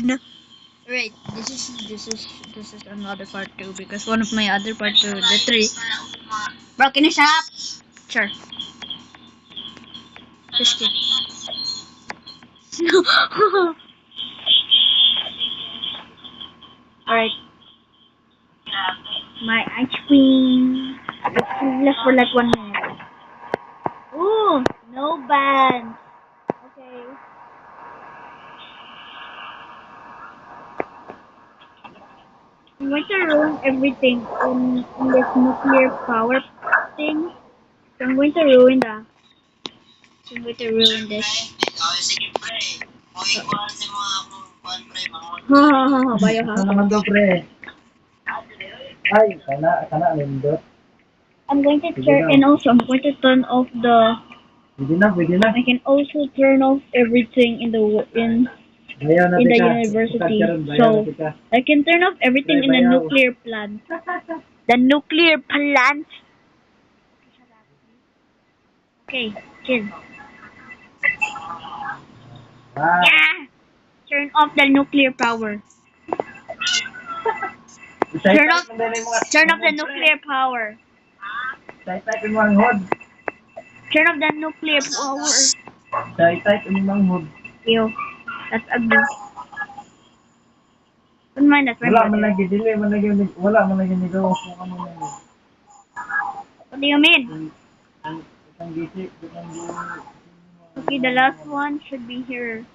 again. Right, this is another part 2 because one of my other part 2, the 3. Bro, can you shut up? Sure. Just kidding. Alright. My ice cream. It's left for like 1 minute. Ooh, no band. Okay. I'm going to ruin everything in this nuclear power thing. So I'm going to ruin that. So I'm going to ruin this. Bayo ha. Ano naman daw, pre? Ay, kana nindot. I'm going to turn, and also I'm going to turn off the. Pwede na. I can also turn off everything in the Bayaw na in the tika. university. Bayaw na So tika. I can turn off everything in the Bayaw. nuclear plant. The nuclear plant. Okay, chill. Ah, Yeah. Turn off the nuclear power. Turn off. Turn off the nuclear power. Type yung mga hod. Turn off the nuclear power. Type yung mga hod. Ew. That's ugly. Don't mind that, my Wala man brother. lagi dili, wala man lagi nigaw kung ano man. What do you mean? Ang gisi, Okay, the last one should be here.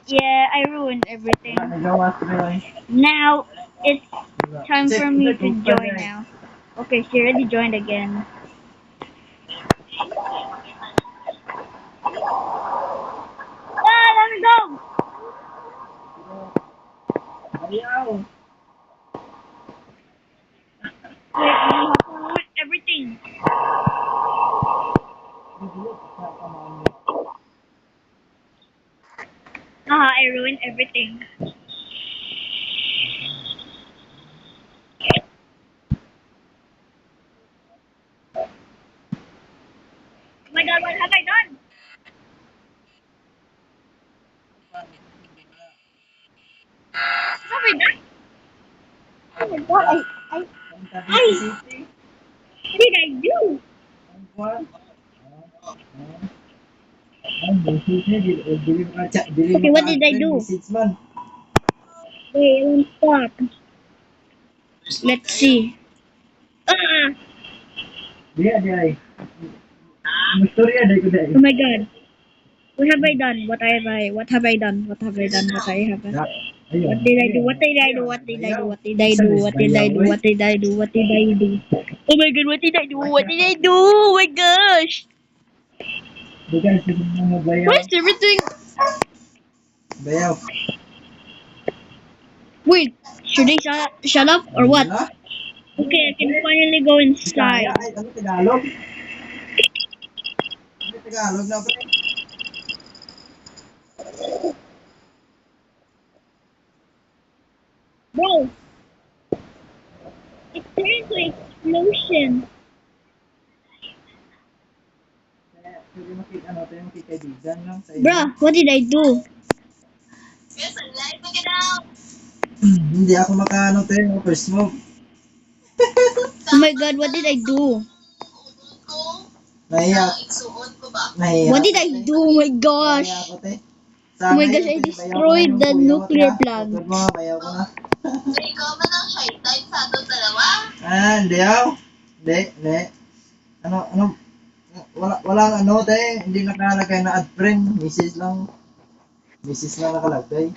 Yeah, I ruined everything. nagawa sila. Now it's time for me to join now. Okay, she already joined again. Ah, let me go! Ayaw. Wait, I have to ruin everything. I ruined everything. Oh my god, what have I done? What have I done? Oh my god, what did I do? Okay, what did I do? Wait, I won't stop. Let's see. Ah! Oh my god. What have I done? What have I done? What have I done? What did I do? What did I do? What did I do? What did I do? What did I do? What did I do? What did I do? Oh my god, what did I do? What did I do? Oh my gosh! Why is everything? Bayaw. Wait, should I shut up or what? Okay, I can finally go inside. Ay, ano Tagalog? Ano Tagalog na pre? Bro, it turned to explosion. Pwede makikaibigan lang sa iyo. Bruh, what did I do? Hindi ako makaano tayo, first move. Oh my god, what did I do? Nahiya. Nahiya. What did I do? Oh my gosh. Nahiya ako, te. Oh my gosh, I destroyed the nuclear plant. Bayaw ko na. Hindi ako. Hindi. Ano, walang ano, te. Hindi nakalagay na add friend. Message lang nakalagay.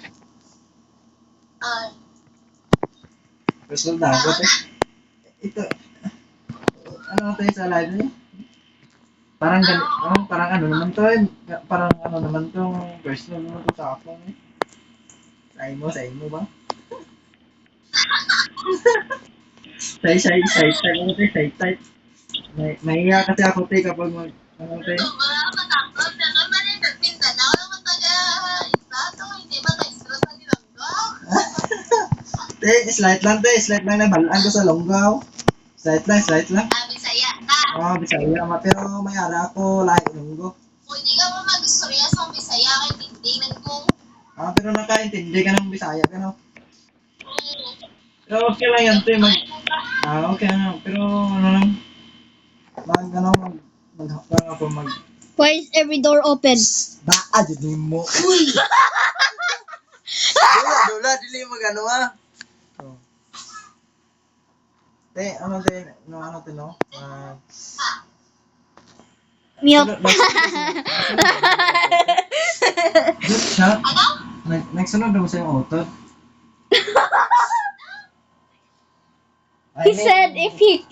Personal na ako, te. Ito, ano tayo sa live niya? Parang ano naman to eh. Parang ano naman tong personal naman to sa ako eh. Sa imo ba? Say. Mahiya kasi ako te kapag ano te. Te, slight lang na balaan ko sa longgaw. Slight lang. Bisaya ma pero may ara ako lahi lunggo. Hindi ka mo mag-istorya sa Bisaya kay Dingding. pero nakaintindi ka ng Bisaya, ano? Pero okay lang yan, te, okay lang, pero ano lang, mag, Why is every door open? dili mo. Uy! Dula, dili mo gano, Oh. Te, ano, te, no? Mute. Good shot. Nagsunod daw sa yung auto. He said if he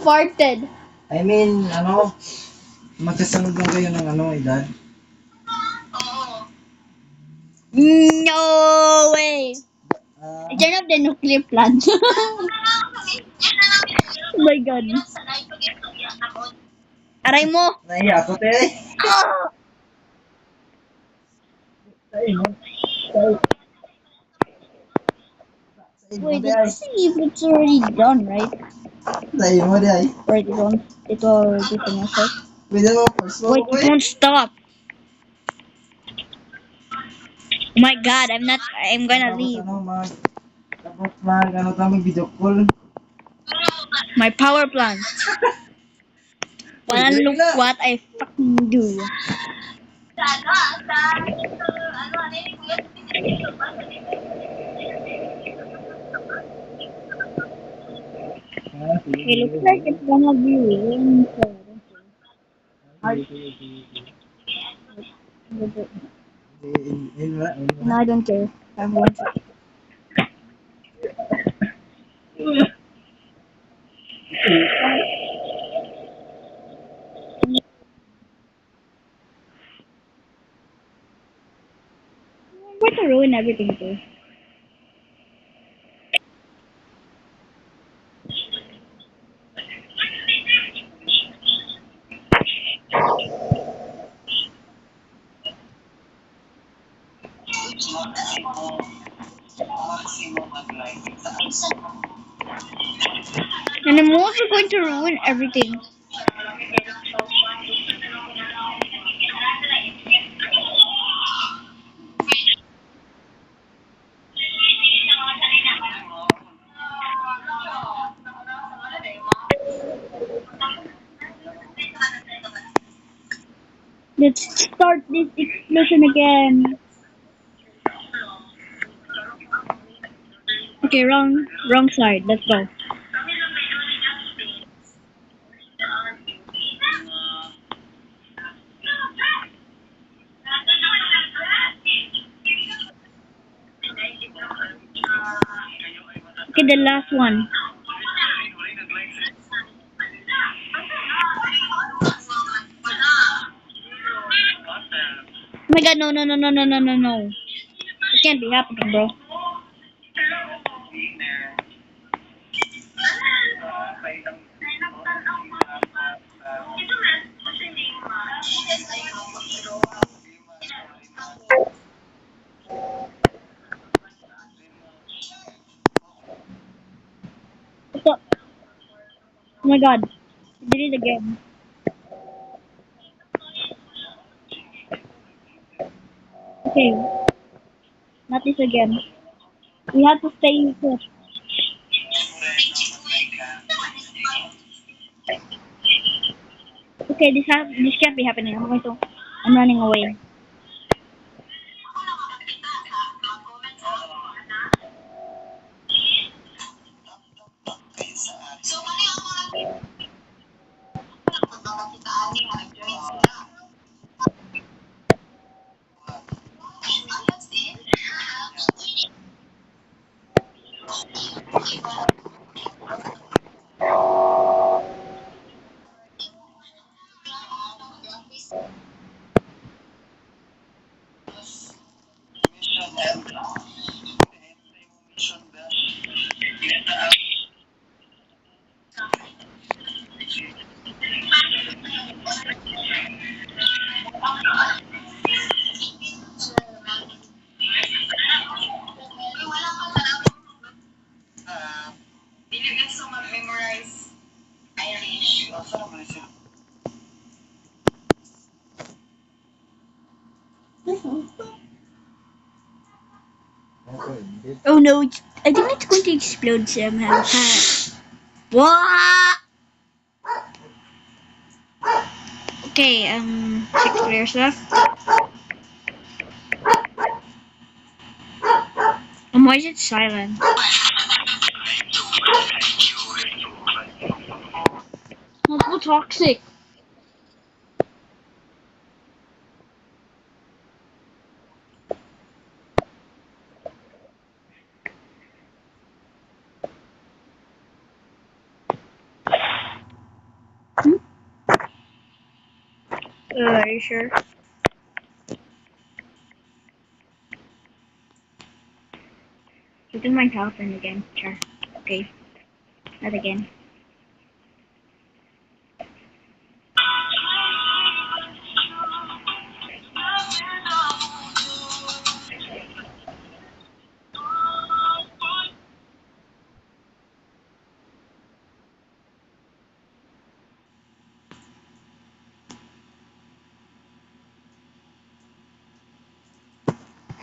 farted. I mean, magkasunod lang kayo ng edad. No way. Ah, Turn off the nuclear plant. Oh my god. Aray mo. Naiya ako, te. Sa imo. Sa imo, Wait, di ay. let's see if it's already done, right? Sa imo, di ay. Or it already finished. Pwede mo, first mo, Wait, it won't stop. Oh my god, I'm gonna Tapos leave. mag-video call. My power plant. Wanna look what I fucking do. It looks like it's gonna be raining, so no, I don't care. I want it. I'm going to ruin everything too. And I'm also going to ruin everything. Let's start this explosion again. Okay, wrong side. Let's go. Okay, the last one. Oh my god, no. It can't be happening, bro. What's up? Oh my god. I did it again. Okay, not this again. We have to stay put. Okay, this can't be happening. I'm running away. Ako, hindi. Oh no, I think it's going to explode somehow. What? Okay, check clear stuff. Why is it silent? Not so toxic. Hmm? Are you sure? Using my telephone again. Sure. Okay. Not again.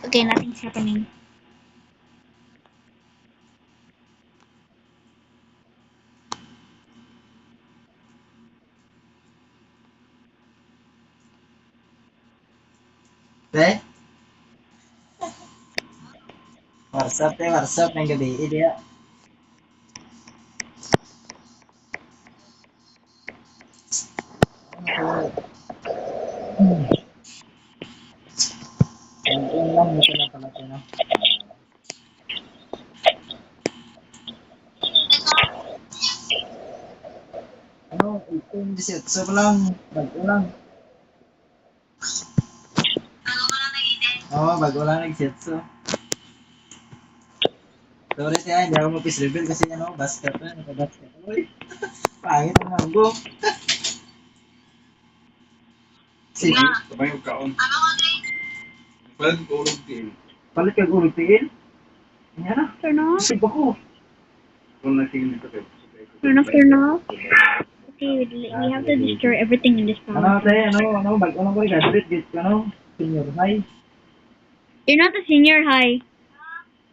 Okay, nothing's happening. Te? WhatsApp ng gabi. Dia. Ano ko? Ang lang mo pala pala ito, no? Ano, 18, 18 pa lang. Bago lang. Oo, bago lang nag-setso. Sorry siya, hindi ako mag-reveal kasi ano, basket na, naka-basket. Uy, pangit ang manggo. Sige. Sabay yung kaon. Palit ko ulog din. Palit ka gulog tiin. Yan na. Turn off. Isip ako. Kung natingin dito kayo. Turn off. Turn off. Okay, we have to destroy everything in this Ano, house. te, ano, bago lang ko i-graduate, get, ano, senior high. You're not a senior high.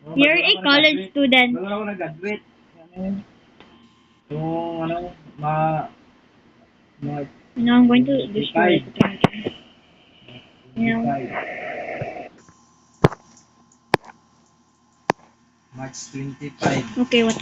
Ano, You're bago a lang ako college nag-graduate. student. Bago lang ako nag-graduate. Ano yun? Yung, ano, ma, No, I'm going to destroy everything again. No. March 25. Okay, what